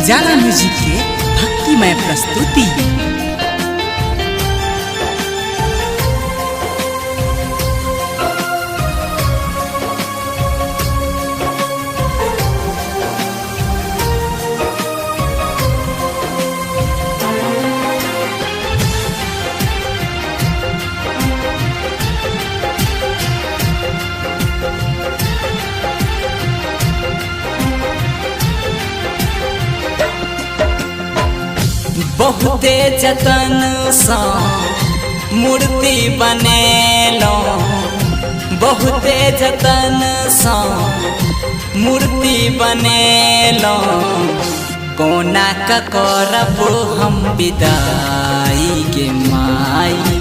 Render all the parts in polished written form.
उजाला म्यूजिक के भक्तिमय प्रस्तुति। बहुते जतन सा मूर्ति बनेलो, बहुते जतन सा मूर्ति बनेलो। कोना का करब हम विदाई के माई,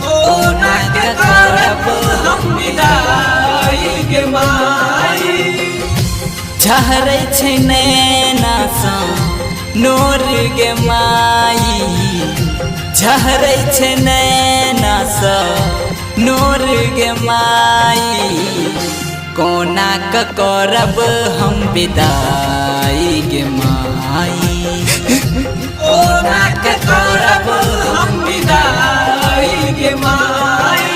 कोना का करब हम विदाई के माई। झहरै छै नैना सा नूर गे माई, झहरै छै नैना सा नूर गे माई। कोना का करब हम विदाई गे माई, कोना का करब हम विदाई गे माई।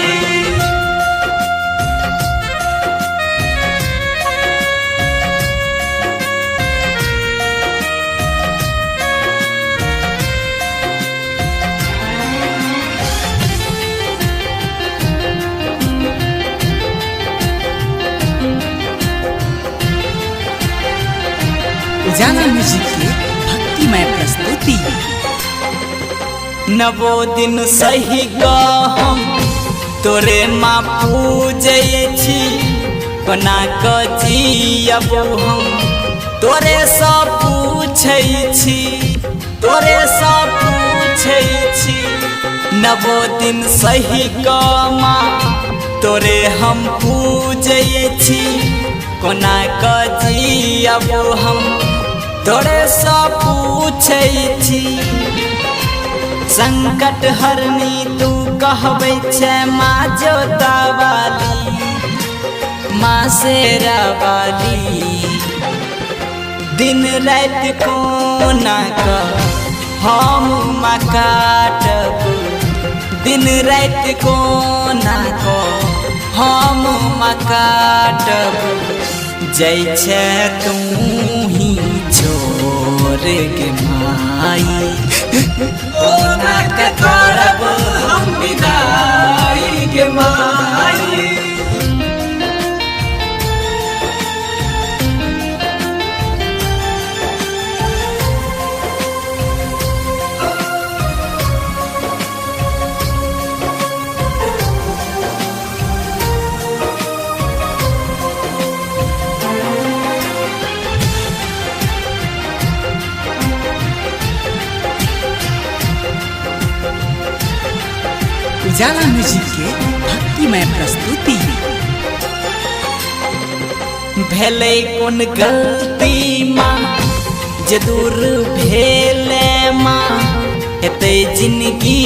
उजाला म्यूजिक के भक्तिमय प्रस्तुति। नवो दिन सही हम तोरे माँ पूजै छी, कोना कऽ जियब हम तोरे सँ पूछै छी, तोरे सँ पूछै छी। नवो दिन सही माँ तोरे हम पूजै छी, कोना कऽ जियब हम तोरे सँ पूछै छी। संकट हरनी तू कहबै छै माँ जोता वाली, माँ शेरा वाली। दिन रात कोना कऽ हम माँ काटब, दिन रात कोना कऽ हम माँ काटब। जै छै तू ही छोड़ के माई, कोना के करब हम विदाई के माई। उजाला म्यूजिक के भक्तिमय प्रस्तुति। भेलै कोन गलती माँ जे दूर भेले माँ, एते जिंदगी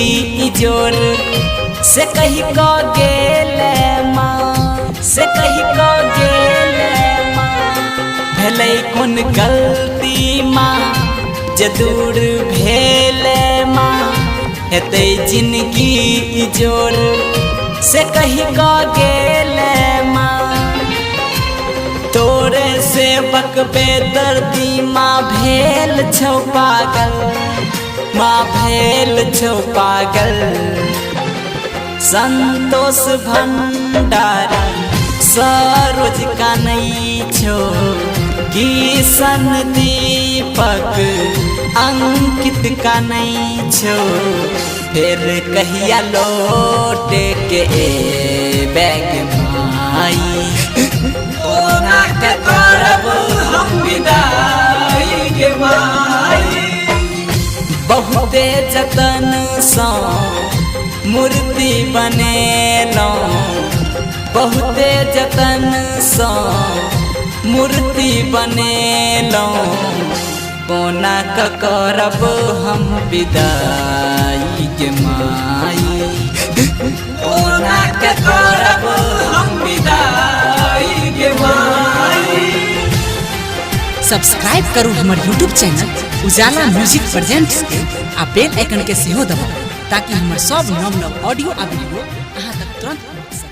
इजोर से कही कऽ गेले माँ, से कही कऽ गेले माँ। भेलै कोन गलती माँ जे दूर भेले माँ, एते जिंदगी जोर से कही कऽ गेले माँ। तोरे से बकबे दर्दी माँ भेल छौ पागल, माँ भेल छौ पागल। संतोष भंडारी सरोज कानै छौ, किशन दीपक अंकित कानै छौ। फिर कहिया लौट के बैग माई, कोना के करब हम विदाई के माई। बहुते जतन सा मूर्ति बनेलो, बहुते जतन सा मूर्ति बनेलो। कोना का करब हम विदाई के माई, कोना का करब हम विदाई के माई। सब्सक्राइब करू हमर यूट्यूब चैनल उजाला म्यूजिक प्रेजेंट्स के आ बेल आइकन के सेहो दबाऊ ताकि हमर सब नव नव ऑडियो आ वीडियो अहाँ तक तुरंत पहुंच सके।